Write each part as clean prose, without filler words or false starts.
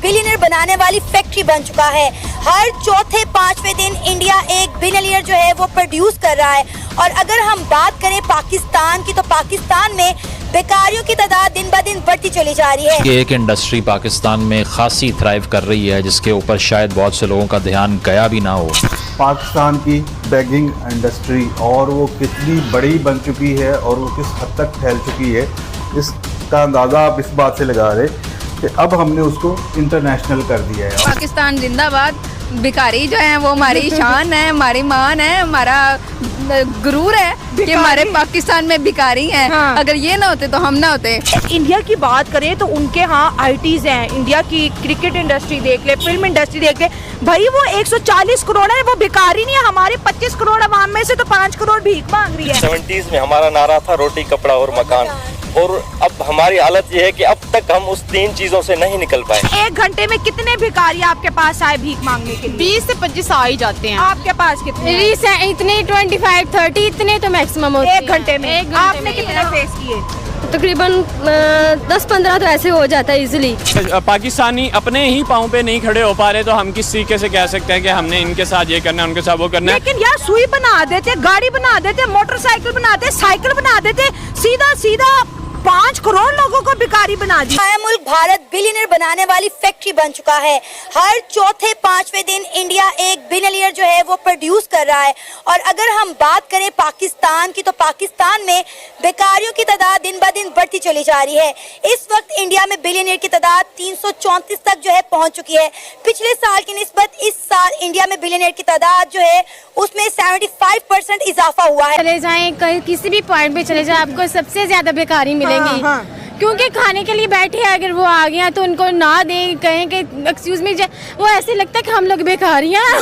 Billionaire बनाने वाली factory बन चुका है। हर चौथे पांचवें दिन इंडिया एक बिलियनियर जो है वो प्रोड्यूस कर रहा है। और अगर हम बात करें पाकिस्तान की, तो पाकिस्तान में बेकारियों की तादाद दिन ब दिन बढ़ती चली जा रही है। एक इंडस्ट्री पाकिस्तान में खासी थ्राइव कर रही है, जिसके ऊपर शायद बहुत से लोगों का ध्यान गया भी ना हो। पाकिस्तान की बैगिंग इंडस्ट्री और वो कितनी बड़ी बन चुकी है और वो किस हद तक फैल चुकी है, इसका अंदाज़ा आप इस बात से लगा रहे कि अब हमने उसको इंटरनेशनल कर दिया है। पाकिस्तान जिंदाबाद। भिखारी जो है वो हमारी शान है, हमारी मान है, हमारा गुरूर है कि हमारे पाकिस्तान में भिखारी हैं। हाँ। अगर ये ना होते तो हम ना होते। इंडिया की बात करें तो उनके यहाँ आईटीज हैं। इंडिया की क्रिकेट इंडस्ट्री देख ले, फिल्म इंडस्ट्री देख ले, भाई वो 140 करोड़ है, वो भिखारी नहीं है। हमारे 25 करोड़ आवाम में से तो 5 करोड़ भीख मांग रही है। 70s में हमारा नारा था रोटी कपड़ा और मकान, और अब हमारी हालत ये है कि अब तक हम उस 3 चीजों से नहीं निकल पाए। 1 घंटे में कितने भिखारी आपके पास आए भीख मांगने के लिए? 20 से 25 आ ही जाते हैं। आपके पास कितने? इतने 25-30 इतने तो मैक्सिमम होते हैं। 1 घंटे में आपने कितने फेस किए? तकरीबन 10-15 तो ऐसे हो जाता है इजीली। पाकिस्तानी अपने ही पाँव पे नहीं खड़े हो पा रहे तो हम किस तरीके से कह सकते हैं कि हमने इनके साथ ये करना है, उनके साथ वो करना है। लेकिन यार सुई बना देते, गाड़ी बना देते, मोटरसाइकिल बनाते, साइकिल बना देते, सीधा सीधा 5 करोड़ लोगों को भिखारी बना दिया। मुल्क भारत बिलियनियर बनाने वाली फैक्ट्री बन चुका है। हर चौथे पांचवें दिन इंडिया एक बिलियनियर जो है वो प्रोड्यूस कर रहा है। और अगर हम बात करें पाकिस्तान की, तो पाकिस्तान में बेकारियों की तादाद दिन ब दिन बढ़ती चली जा रही है। इस वक्त इंडिया में बिलियनियर की तादाद 334 तक जो है पहुंच चुकी है। पिछले साल की निस्बत इस साल इंडिया में बिलियनियर की तादाद जो है उसमें 75% इजाफा हुआ है। चले जाएं किसी भी पॉइंट पे चले जाएं, आपको सबसे ज्यादा बेकारी मिलेगी। हाँ। क्योंकि खाने के लिए बैठे हैं, अगर वो आ गया तो उनको ना दें, कहें कि एक्सक्यूज मी, वो ऐसे लगता है कि हम लोग बेकारी हैं।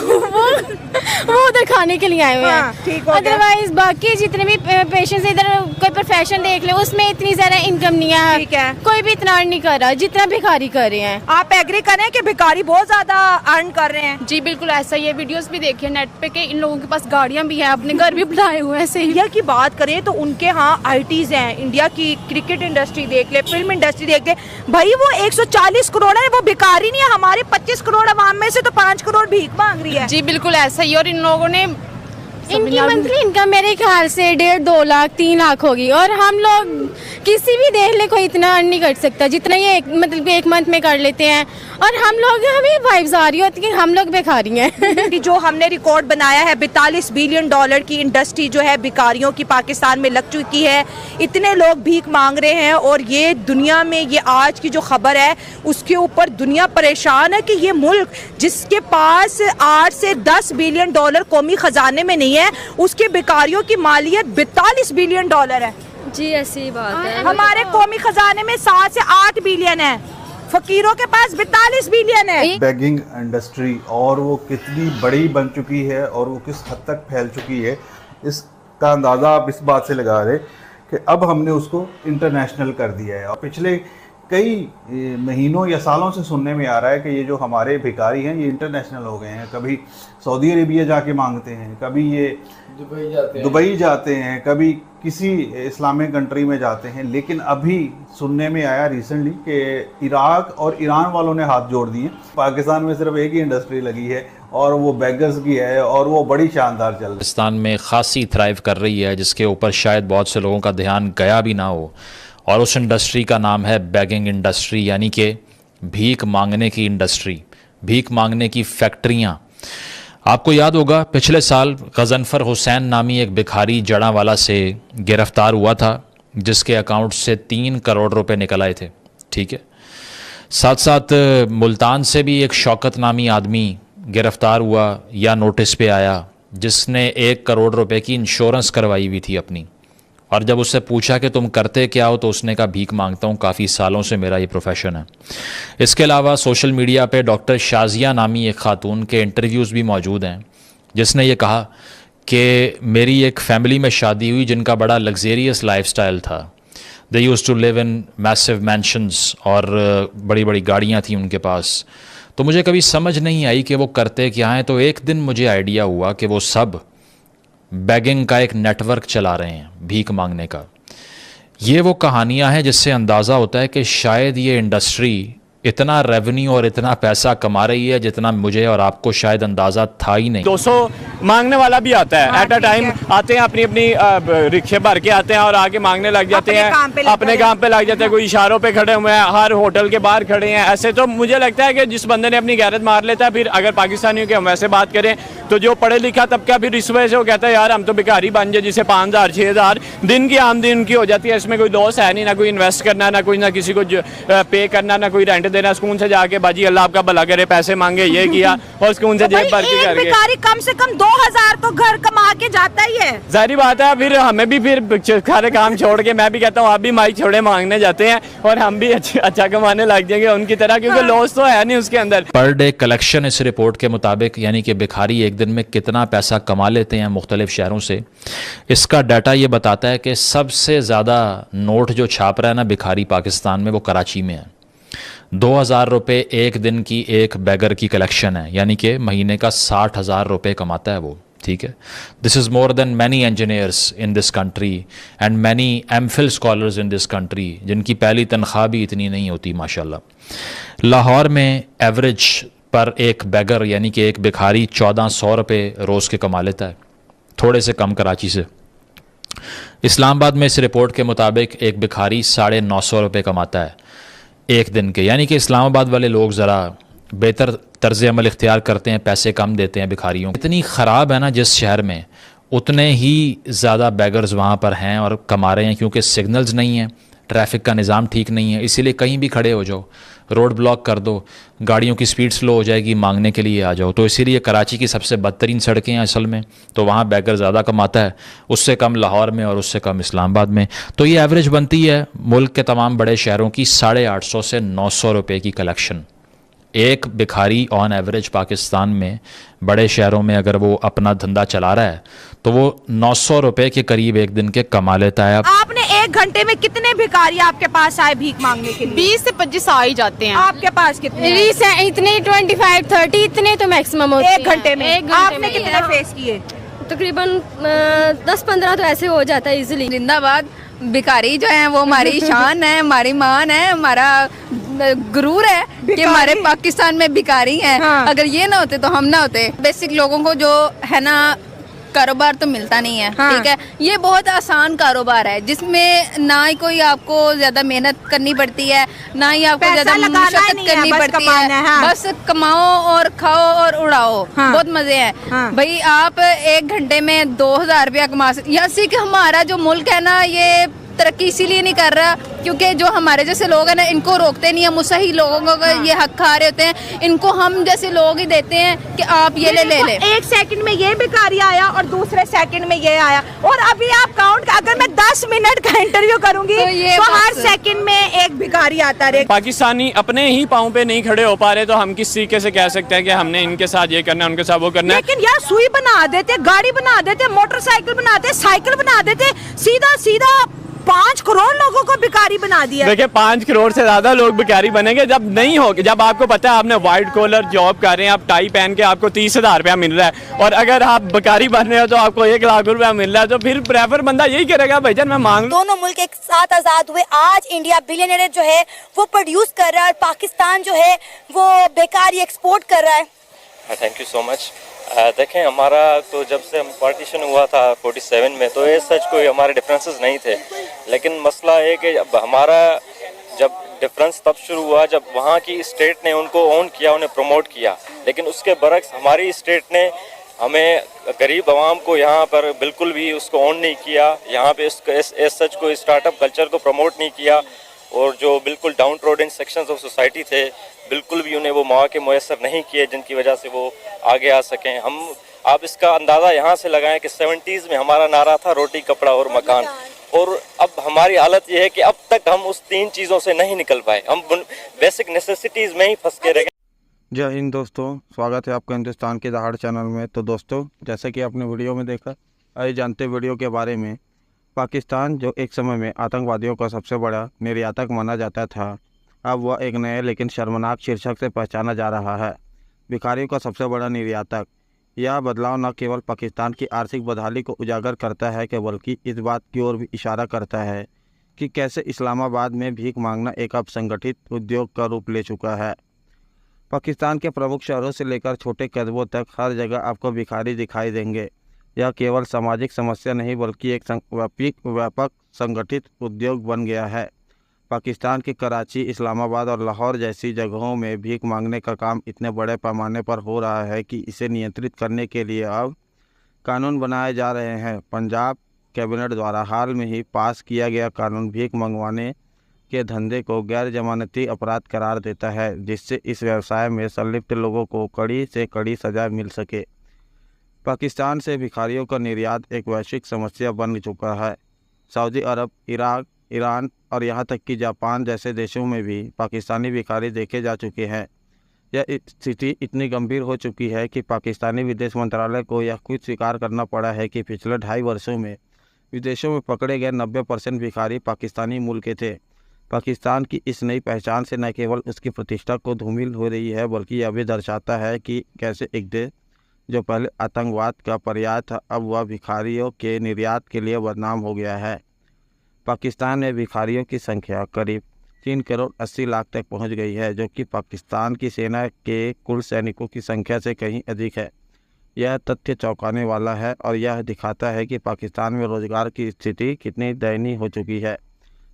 वो उधर खाने के लिए आए हुए हैं। अदरवाइज बाकी जितने भी पेशेंट्स इधर कोई प्रोफेशन देख ले, उसमें इतनी ज्यादा इनकम नहीं है। ठीक है। कोई भी इतना अर्न नहीं कर रहा जितना भिखारी कर रहे हैं। आप एग्री करें कि भिखारी बहुत ज्यादा अर्न कर रहे हैं? जी बिल्कुल ऐसा ही है। वीडियोस भी देखिए नेट पे कि इन लोगों के पास गाड़ियां भी हैं, अपने घर भी बनाए हुए हैं। इंडिया की बात करें तो उनके यहाँ आईटीज हैं। इंडिया की क्रिकेट इंडस्ट्री देख ले, फिल्म इंडस्ट्री देख ले, भाई वो 140 करोड़ है, वो भिखारी नहीं है। हमारे 25 करोड़ आवाम में से तो 5 करोड़ भीख मांग रही है। जी बिल्कुल ऐसा ही। और इन लोगों ने इनकी मंथली इनकम मेरे ख्याल से 1.5-2 लाख 3 लाख होगी। और हम लोग किसी भी देख ले कोई इतना अर्न नहीं कर सकता जितना ये मतलब एक मंथ में कर लेते हैं। और हम लोग, हमें वाइब्स आ रही होती है कि हम लोग बेकारी हैं। कि जो हमने रिकॉर्ड बनाया है, 42 बिलियन डॉलर की इंडस्ट्री जो है भिखारियों की पाकिस्तान में लग चुकी है। इतने लोग भीख मांग रहे हैं और ये दुनिया में, ये आज की जो खबर है उसके ऊपर दुनिया परेशान है कि ये मुल्क जिसके पास 8 से 10 बिलियन डॉलर कौमी खजाने में नहीं है, उसके भिखारियों की मालियत 42 बिलियन डॉलर है। जी ऐसी बात है। हमारे कौमी खजाने में 7 से 8 बिलियन है, फकीरों के पास 42 बिलियन है। बैगिंग इंडस्ट्री और वो कितनी बड़ी बन चुकी है और वो किस हद तक फैल चुकी है, इसका अंदाज़ा आप इस बात से लगा रहे कि अब हमने उसको इंटरनेशनल कर दिया है। और पिछले कई महीनों या सालों से सुनने में आ रहा है कि ये जो हमारे भिखारी हैं ये इंटरनेशनल हो गए हैं। कभी सऊदी अरेबिया जाके मांगते हैं, कभी ये दुबई जाते हैं, कभी किसी इस्लामिक कंट्री में जाते हैं। लेकिन अभी सुनने में आया रिसेंटली कि इराक और ईरान वालों ने हाथ जोड़ दिए। पाकिस्तान में सिर्फ एक ही इंडस्ट्री लगी है और वो बेगर्स की है और वो बड़ी शानदार चल रही है। पाकिस्तान में खासी थ्राइव कर रही है, जिसके ऊपर शायद बहुत से लोगों का ध्यान गया भी ना हो। और उस इंडस्ट्री का नाम है बैगिंग इंडस्ट्री, यानी कि भीख मांगने की इंडस्ट्री, भीख मांगने की फैक्ट्रियाँ। आपको याद होगा पिछले साल गजनफर हुसैन नामी एक भिखारी जड़ावाला से गिरफ्तार हुआ था, जिसके अकाउंट से 3 करोड़ रुपए निकल आए थे। ठीक है। साथ साथ मुल्तान से भी एक शौकत नामी आदमी गिरफ्तार हुआ या नोटिस पे आया, जिसने 1 करोड़ रुपए की इंश्योरेंस करवाई हुई थी अपनी। और जब उससे पूछा कि तुम करते क्या हो, तो उसने कहा भीख मांगता हूँ, काफ़ी सालों से मेरा ये प्रोफेशन है। इसके अलावा सोशल मीडिया पे डॉक्टर शाजिया नामी एक खातून के इंटरव्यूज़ भी मौजूद हैं, जिसने ये कहा कि मेरी एक फ़ैमिली में शादी हुई जिनका बड़ा लग्जेरियस लाइफस्टाइल था। They used to live in massive mansions और बड़ी बड़ी गाड़ियाँ थी उनके पास। तो मुझे कभी समझ नहीं आई कि वो करते क्या हैं। तो एक दिन मुझे आइडिया हुआ कि वो सब बैगिंग का एक नेटवर्क चला रहे हैं, भीख मांगने का। ये वो कहानियाँ हैं जिससे अंदाज़ा होता है कि शायद ये इंडस्ट्री इतना रेवेन्यू और इतना पैसा कमा रही है जितना मुझे और आपको शायद अंदाज़ा था ही नहीं। 200 मांगने वाला भी आता है एट अ टाइम, आते हैं अपनी अपनी रिक्शे भर के आते हैं और आके मांगने लग जाते हैं, अपने काम पे लग जाते हैं। कोई इशारों पे खड़े हुए हैं, हर होटल के बाहर खड़े हैं। ऐसे तो मुझे लगता है कि जिस बंदे ने अपनी गैरत मार लेता है, फिर अगर पाकिस्तानियों की हम वैसे बात करें तो जो पढ़े लिखा तबका फिर इस वजह से वो कहता है यार हम तो भिखारी बन जाए, जिसे 5,000 6,000 दिन की आमदनी उनकी हो जाती है। इसमें कोई लॉस है नहीं, ना कोई इन्वेस्ट करना, ना कोई ना किसी को पे करना, ना कोई रेंट देना। स्कूल से जाके बाजी अल्लाह आपका भला करे पैसे मांगे, ये किया और स्कूल से जेब भर के कर गए। भिखारी कम से कम 2,000 तो घर कमा के जाता ही है। जाहिर बात है, फिर हमें भी फिर सारे काम छोड़ के, मैं भी कहता हूँ आप भी माइक छोड़े मांगने जाते हैं और हम भी अच्छा कमाने लग जाएंगे उनकी तरह, क्योंकि लॉस तो है नहीं उसके अंदर। पर डे कलेक्शन इस रिपोर्ट के मुताबिक, यानी कि भिखारी एक दिन में कितना पैसा कमा लेते हैं मुख्तलिफ शहरों से, इसका डाटा ये बताता है कि सबसे ज़्यादा नोट जो छाप रहा है ना भिखारी पाकिस्तान में, वो कराची में है। 2,000 रुपये एक दिन की एक बैगर की कलेक्शन है, यानी कि महीने का 60,000 रुपये कमाता है वो। ठीक है, this is more than many engineers in this country and many MPhil scholars in this country, जिनकी पहली तनख्वाह भी इतनी नहीं होती माशाल्लाह। लाहौर में एवरेज पर एक बैगर यानी कि एक भिखारी 1,400 रुपये रोज़ के कमा लेता है, थोड़े से कम कराची से। इस्लामाबाद में इस रिपोर्ट के मुताबिक एक भिखारी 950 रुपये कमाता है एक दिन के, यानी कि इस्लामाबाद वाले लोग ज़रा बेहतर तर्ज़ अमल इख्तियार करते हैं, पैसे कम देते हैं भिखारियों। इतनी ख़राब है ना जिस शहर में, उतने ही ज़्यादा बैगर्स वहाँ पर हैं और कमा रहे हैं, क्योंकि सिग्नल्स नहीं हैं, ट्रैफिक का निज़ाम ठीक नहीं है, इसीलिए कहीं भी खड़े हो जाओ, रोड ब्लॉक कर दो, गाड़ियों की स्पीड स्लो हो जाएगी, मांगने के लिए आ जाओ। तो इसीलिए कराची की सबसे बदतरीन सड़कें हैं असल में, तो वहाँ बैगर ज़्यादा कमाता है, उससे कम लाहौर में और उससे कम इस्लामाबाद में। तो ये एवरेज बनती है मुल्क के तमाम बड़े शहरों की 850 से 900 रुपये की कलेक्शन। एक भिखारी ऑन एवरेज पाकिस्तान में बड़े शहरों में अगर वो अपना धंधा चला रहा है तो वो 900 रुपये के करीब एक दिन के कमा लेता है। आपने एक घंटे में कितने भिखारी आपके पास आए भीख मांगने के लिए? 20 से 25 आ ही जाते हैं। आपके पास कितने? इतने 25 30 इतने तो मैक्सिमम होते हैं एक घंटे में। एक घंटे आपने में कितने फेस किए? तकरीबन 10-15 तो ऐसे हो जाता है इजीली। जिंदाबाद, भिखारी जो है वो हमारी शान है, हमारी मान है, हमारा गुरूर है कि हमारे पाकिस्तान में भिखारी हैं। हाँ। अगर ये ना होते तो हम ना होते। बेसिक लोगों को जो है ना कारोबार तो मिलता नहीं है। हाँ। ठीक है, ये बहुत आसान कारोबार है जिसमें ना ही कोई आपको ज्यादा मेहनत करनी पड़ती है, ना ही आपको पैसा ज्यादा लगाना मुशक्कत नहीं है, करनी बस पड़ती कमाना है। हाँ। बस कमाओ और खाओ और उड़ाओ। हाँ। बहुत मजे हैं। हाँ। भाई आप एक घंटे में 2,000 रुपया कमा सकते। यहाँ से कि हमारा जो मुल्क है ना, ये तरक्की इसीलिए नहीं कर रहा क्योंकि जो हमारे जैसे लोग हैं ना, इनको रोकते नहीं, हम सही लोगों को ये हक खा रहे होते हैं, इनको हम जैसे लोग ही देते हैं कि आप ये ले ले। एक सेकंड में ये भिखारी आया और दूसरे सेकंड में ये आया, और अभी आप काउंट, अगर मैं 10 मिनट का इंटरव्यू करूंगी तो हर सेकंड में एक भिखारी आता रहे। पाकिस्तानी अपने ही पाँव पे नहीं खड़े हो पा रहे तो हम किस तरीके से कह सकते हैं कि हमने इनके साथ ये करना है, उनके साथ वो करना है। लेकिन यार सुई बना देते, गाड़ी बना देते, मोटरसाइकिल बनाते, साइकिल बना देते, सीधा सीधा 5 करोड़ लोगों को भिखारी बना दिया। देखिए 5 करोड़ से ज्यादा लोग भिखारी बनेंगे जब नहीं होगी, जब आपको पता है आपने व्हाइट कॉलर जॉब कर रहे हैं, आप टाई पहन के आपको 30,000 रुपया मिल रहा है, और अगर आप भिखारी बन रहे हो तो आपको 1 लाख रुपया मिल रहा है, तो फिर प्रेफर बंदा यही करेगा भाईजान मैं मांग। दोनों मुल्क एक साथ आजाद हुए, आज इंडिया बिलियनियर जो है वो प्रोड्यूस कर रहा है और पाकिस्तान जो है वो बेकारी एक्सपोर्ट कर रहा है। Thank you so much. देखें हमारा तो जब से हम पार्टीशन हुआ था 47 में, तो ये सच कोई हमारे डिफरेंसेस नहीं थे, लेकिन मसला है कि हमारा जब डिफरेंस तब शुरू हुआ जब वहाँ की स्टेट ने उनको ओन किया, उन्हें प्रमोट किया, लेकिन उसके बरक्स हमारी स्टेट ने हमें गरीब आवाम को यहाँ पर बिल्कुल भी उसको ओन नहीं किया, यहाँ पे सच कोई स्टार्टअप कल्चर को प्रमोट नहीं किया, और जो बिल्कुल down trodden sections of society थे बिल्कुल भी उन्हें वो मौके मुयसर नहीं किए जिनकी वजह से वो आगे आ सकें। हम आप इसका अंदाज़ा यहाँ से लगाएं कि 70s में हमारा नारा था रोटी कपड़ा और मकान, और अब हमारी हालत ये है कि अब तक हम उस 3 चीज़ों से नहीं निकल पाए, हम बेसिक नेसेसिटीज़ में ही फंस के रह गए। जय हिंद दोस्तों, स्वागत है आपका हिंदुस्तान के दहाड़ चैनल में। तो दोस्तों, जैसे कि आपने वीडियो में देखा, आइए जानते वीडियो के बारे में। पाकिस्तान जो एक समय में आतंकवादियों का सबसे बड़ा निर्यातक माना जाता था, अब वह एक नए लेकिन शर्मनाक शीर्षक से पहचाना जा रहा है, भिखारियों का सबसे बड़ा निर्यातक। यह बदलाव न केवल पाकिस्तान की आर्थिक बदहाली को उजागर करता है कि बल्कि इस बात की ओर भी इशारा करता है कि कैसे इस्लामाबाद में भीख मांगना एक अब संगठित उद्योग का रूप ले चुका है। पाकिस्तान के प्रमुख शहरों से लेकर छोटे कस्बों तक हर जगह आपको भिखारी दिखाई देंगे। यह केवल सामाजिक समस्या नहीं बल्कि एक व्यापक संगठित उद्योग बन गया है। पाकिस्तान के कराची, इस्लामाबाद और लाहौर जैसी जगहों में भीख मांगने का काम इतने बड़े पैमाने पर हो रहा है कि इसे नियंत्रित करने के लिए अब कानून बनाए जा रहे हैं। पंजाब कैबिनेट द्वारा हाल में ही पास किया गया कानून भीख मंगवाने के धंधे को गैर जमानती अपराध करार देता है, जिससे इस व्यवसाय में संलिप्त लोगों को कड़ी से कड़ी सजा मिल सके। पाकिस्तान से भिखारियों का निर्यात एक वैश्विक समस्या बन चुका है। सऊदी अरब, इराक, ईरान और यहाँ तक कि जापान जैसे देशों में भी पाकिस्तानी भिखारी देखे जा चुके हैं। यह स्थिति इतनी गंभीर हो चुकी है कि पाकिस्तानी विदेश मंत्रालय को यह खुद स्वीकार करना पड़ा है कि पिछले 2.5 वर्षों में विदेशों में पकड़े गए 90% भिखारी पाकिस्तानी मूल के थे। पाकिस्तान की इस नई पहचान से न केवल उसकी प्रतिष्ठा को धूमिल हो रही है, बल्कि यह भी दर्शाता है कि कैसे एक देश जो पहले आतंकवाद का पर्याय था, अब वह भिखारियों के निर्यात के लिए बदनाम हो गया है। पाकिस्तान में भिखारियों की संख्या करीब 3 करोड़ 80 लाख तक पहुंच गई है, जो कि पाकिस्तान की सेना के कुल सैनिकों की संख्या से कहीं अधिक है। यह तथ्य चौंकाने वाला है और यह दिखाता है कि पाकिस्तान में रोजगार की स्थिति कितनी दयनीय हो चुकी है।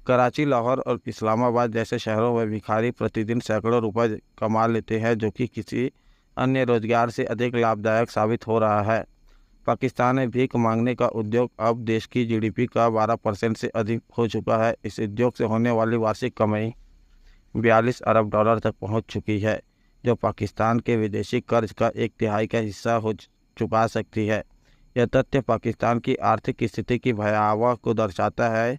कराची, लाहौर और इस्लामाबाद जैसे शहरों में भिखारी प्रतिदिन सैकड़ों रुपए कमा लेते हैं, जो कि किसी अन्य रोजगार से अधिक लाभदायक साबित हो रहा है। पाकिस्तान में भीख मांगने का उद्योग अब देश की जीडीपी का 12% से अधिक हो चुका है। इस उद्योग से होने वाली वार्षिक कमाई 42 अरब डॉलर तक पहुंच चुकी है, जो पाकिस्तान के विदेशी कर्ज का 1/3 का हिस्सा हो चुका सकती है। यह तथ्य पाकिस्तान की आर्थिक स्थिति की भयावह को दर्शाता है,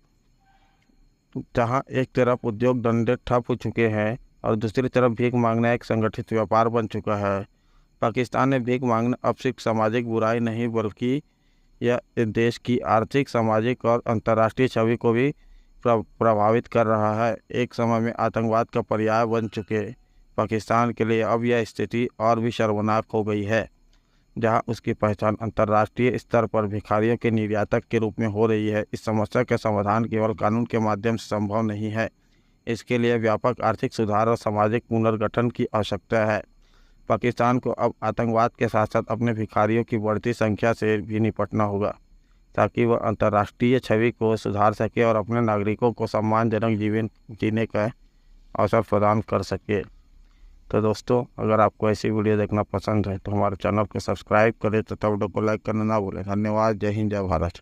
जहां एक तरफ उद्योग धंधे ठप हो चुके हैं और दूसरी तरफ भीख मांगना एक संगठित व्यापार बन चुका है। पाकिस्तान में भीख मांगना अब सिर्फ सामाजिक बुराई नहीं, बल्कि यह देश की आर्थिक, सामाजिक और अंतर्राष्ट्रीय छवि को भी प्रभावित कर रहा है। एक समय में आतंकवाद का पर्याय बन चुके पाकिस्तान के लिए अब यह स्थिति और भी शर्मनाक हो गई है, जहां उसकी पहचान अंतर्राष्ट्रीय स्तर पर भिखारियों के निर्यातक के रूप में हो रही है। इस समस्या का समाधान केवल कानून के माध्यम से संभव नहीं है। इसके लिए व्यापक आर्थिक सुधार और सामाजिक पुनर्गठन की आवश्यकता है। पाकिस्तान को अब आतंकवाद के साथ साथ अपने भिखारियों की बढ़ती संख्या से भी निपटना होगा, ताकि वह अंतर्राष्ट्रीय छवि को सुधार सके और अपने नागरिकों को सम्मानजनक जीवन जीने का अवसर प्रदान कर सके। तो दोस्तों, अगर आपको ऐसी वीडियो देखना पसंद है तो हमारे चैनल को सब्सक्राइब करें तथा वीडियो को लाइक करना ना भूलें। धन्यवाद। जय हिंद, जय भारत।